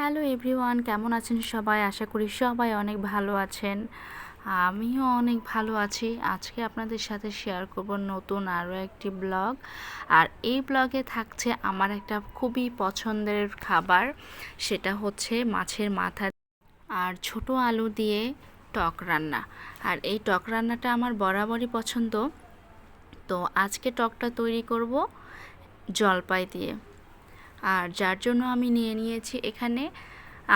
Hello everyone, কেমন আছেন সবাই? আশা করি সবাই অনেক ভালো আছেন। আমিও অনেক ভালো আছি। আজকে আপনাদের সাথে শেয়ার করব নতুন আরও একটি ব্লগ। আর এই ব্লগে থাকছে আমার একটা খুবই পছন্দের খাবার, সেটা হচ্ছে মাছের মাথা আর ছোট আলু দিয়ে টক রান্না। আর এই টক রান্নাটা আমার বরাবরই পছন্দ। তো আজকে টকটা তৈরি করব জলপাই দিয়ে। আর যার জন্য আমি নিয়ে নিয়েছি এখানে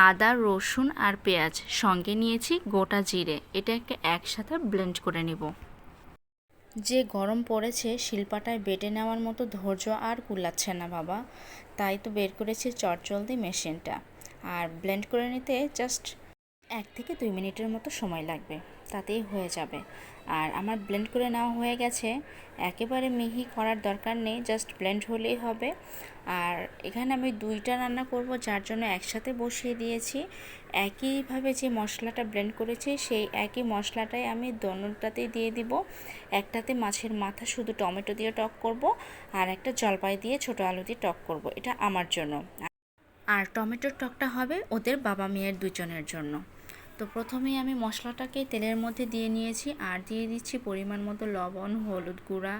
আদা, রসুন আর পেঁয়াজ, সঙ্গে নিয়েছি গোটা জিরে। এটাকে একসাথে ব্লেন্ড করে নেব। যে গরম পড়েছে, শিলপাটায় বেটে নেওয়ার মতো ধৈর্য আর কুলাচ্ছে না বাবা, তাই তো বের করেছি চটজলদি মেশিনটা। আর ব্লেন্ড করে নিতে জাস্ট 1 থেকে 2 মিনিটের মতো সময় লাগবে, তাতেই হয়ে যাবে। আর আমার ব্লেন্ড করে নেওয়া হয়ে গেছে, একেবারে মিহি করার দরকার নেই, জাস্ট ব্লেন্ড হলেই হবে। আর এখানে আমি 2টা রান্না করব, যার জন্য একসাথে বসিয়ে দিয়েছি। একইভাবে যে মশলাটা ব্লেন্ড করেছি সেই একই মশলাটাই আমি দোনোটাতেই দিয়ে দিব। একটাতে মাছের মাথা শুধু টমেটো দিয়ে টক করব, আর একটা জলপাই দিয়ে ছোটো আলু দিয়ে টক করব, এটা আমার জন্য। আর টমেটোর টকটা হবে ওদের বাবা মেয়ের দুজনের জন্য। তো প্রথমেই আমি মশলাটাকে তেলের মধ্যে দিয়ে নিয়েছি, আর দিয়ে দিচ্ছি পরিমাণ মতো লবণ, হলুদ গুঁড়া,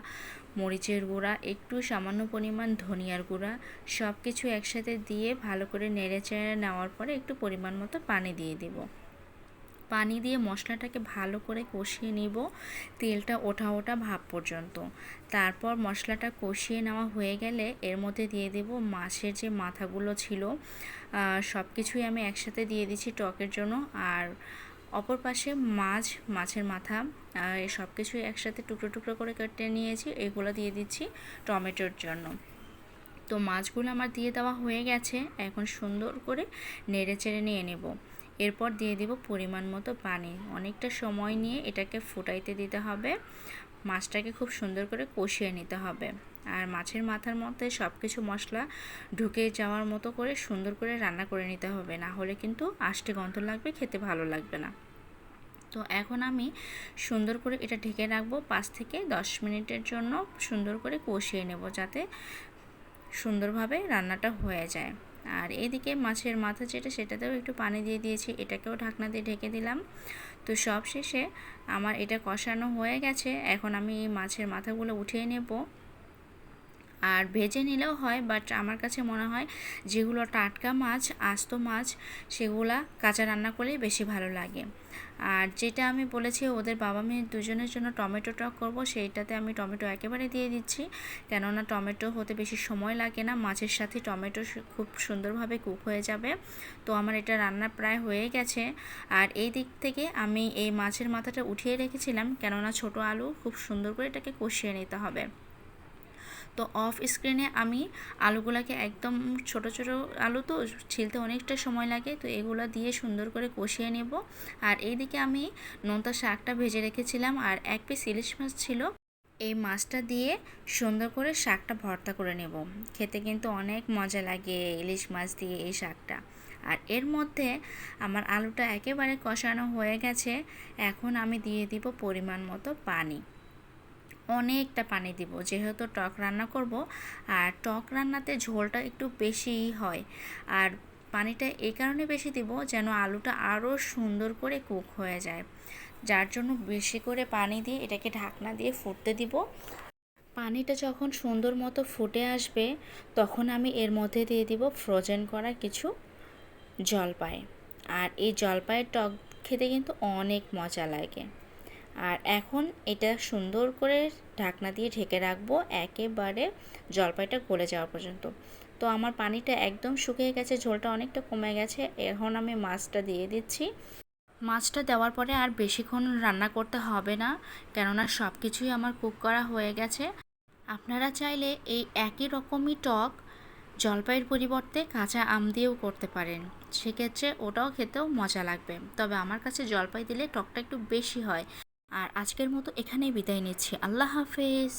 মরিচের গুঁড়া, একটু সামান্য পরিমাণ ধনিয়ার গুঁড়া। সব কিছু একসাথে দিয়ে ভালো করে নেড়ে চেড়ে নেওয়ার পরে একটু পরিমাণ মতো পানি দিয়ে দিব। পানি দিয়ে মশলাটাকে ভালো করে কষিয়ে নিব, তেলটা ওঠা ওঠা ভাব পর্যন্ত। তারপর মশলাটা কষিয়ে নেওয়া হয়ে গেলে এর মধ্যে দিয়ে দেব মাছের যে মাথাগুলো ছিল, সব কিছুই আমি একসাথে দিয়ে দিচ্ছি টকের জন্য। আর অপর পাশে মাছের মাথা সব কিছুই একসাথে টুকরো টুকরো করে কেটে নিয়েছি, এগুলো দিয়ে দিচ্ছি টমেটোর জন্য। তো মাছগুলো আমার দিয়ে দেওয়া হয়ে গেছে, এখন সুন্দর করে নেড়ে চেড়ে নিয়ে নেব। এরপর দিয়ে দিব পরিমাণ মতো পানি। অনেকটা সময় নিয়ে এটাকে ফুটাইতে দিতে হবে, মাছটাকে খুব সুন্দর করে কষিয়ে নিতে হবে। আর মাছের মাথার মধ্যে সব কিছু মশলা ঢুকে যাওয়ার মতো করে সুন্দর করে রান্না করে নিতে হবে, না হলে কিন্তু আষ্টে গন্ধ লাগবে, খেতে ভালো লাগবে না। তো এখন আমি সুন্দর করে এটা ঢেকে রাখবো 5 থেকে 10 মিনিটের জন্য, সুন্দর করে কষিয়ে নেব যাতে সুন্দরভাবে রান্নাটা হয়ে যায়। আর এদিকে মাছের মাথা যেটা, সেটাতেও একটু পানি দিয়ে দিয়েছি, এটাকেও ঢাকনা দিয়ে ঢেকে দিলাম। তো সব শেষে আমার এটা কষানো হয়ে গেছে, এখন আমি এই মাছের মাথাগুলো উঠিয়ে নেব। আর ভেজে নিলেও হয়, বাট আমার কাছে মনে হয় যেগুলো টাটকা মাছ, আস্ত মাছ, সেগুলা কাঁচা রান্না করলেই বেশি ভালো লাগে। আর যেটা আমি বলেছি ওদের বাবা মেয়ে দুজনের জন্য টমেটো টক করব, সেইটাতে আমি টমেটো একেবারে দিয়ে দিচ্ছি, কেননা টমেটো হতে বেশি সময় লাগে না, মাছের সাথে টমেটো খুব সুন্দরভাবে কুক হয়ে যাবে। তো আমার এটা রান্না প্রায় হয়ে গেছে। আর এই দিক থেকে আমি এই মাছের মাথাটা উঠিয়ে রেখেছিলাম, কেননা ছোট আলু খুব সুন্দর করে এটাকে কষিয়ে নিতে হবে। তো অফ স্ক্রিনে আমি আলুগুলোকে একদম ছোট ছোট আলু তো ছিলতে অনেকটা সময় লাগে, তো এগুলো দিয়ে সুন্দর করে কষিয়ে নেব। আর এইদিকে আমি নোনতা শাকটা ভেজে রেখেছিলাম, আর 1 পিস ইলিশ মাছ ছিল, এই মাছটা দিয়ে সুন্দর করে শাকটা ভর্তা করে নেব। খেতে কিন্তু অনেক মজা লাগে ইলিশ মাছ দিয়ে এই শাকটা। আর এর মধ্যে আমার আলুটা একেবারে কষানো হয়ে গেছে, এখন আমি দিয়ে দিব পরিমাণ মতো পানি। অনেকটা পানি দিব, যেহেতু টক রান্না করব, আর টক রান্নাতে ঝোলটা একটু বেশিই হয়। আর পানিটা এই কারণে বেশি দিব যেন আলুটা আরও সুন্দর করে কুক হয়ে যায়, যার জন্য বেশি করে পানি দিয়ে এটাকে ঢাকনা দিয়ে ফুটতে দিব। পানিটা যখন সুন্দর মতো ফুটে আসবে, তখন আমি এর মধ্যে দিয়ে দিব ফ্রোজেন করা কিছু জলপাই। আর এই জলপাইয়ের টক খেতে কিন্তু অনেক মজা লাগে। আর এখন এটা সুন্দর করে ঢাকনা দিয়ে ঢেকে রাখবো একেবারে জলপাইটা গলে যাওয়া পর্যন্ত। তো আমার পানিটা একদম শুকিয়ে গেছে, ঝোলটা অনেকটা কমে গেছে, এখন আমি মাছটা দিয়ে দিচ্ছি। মাছটা দেওয়ার পরে আর বেশিক্ষণ রান্না করতে হবে না, কেননা সব কিছুই আমার কুক করা হয়ে গেছে। আপনারা চাইলে এই একই রকমই টক জলপাইয়ের পরিবর্তে কাঁচা আম দিয়েও করতে পারেন, সেক্ষেত্রে ওটাও খেতেও মজা লাগবে। তবে আমার কাছে জলপাই দিলে টকটা একটু বেশি হয়। আর আজকের মতো এখানেই বিদায় নিচ্ছি। আল্লাহ হাফেজ।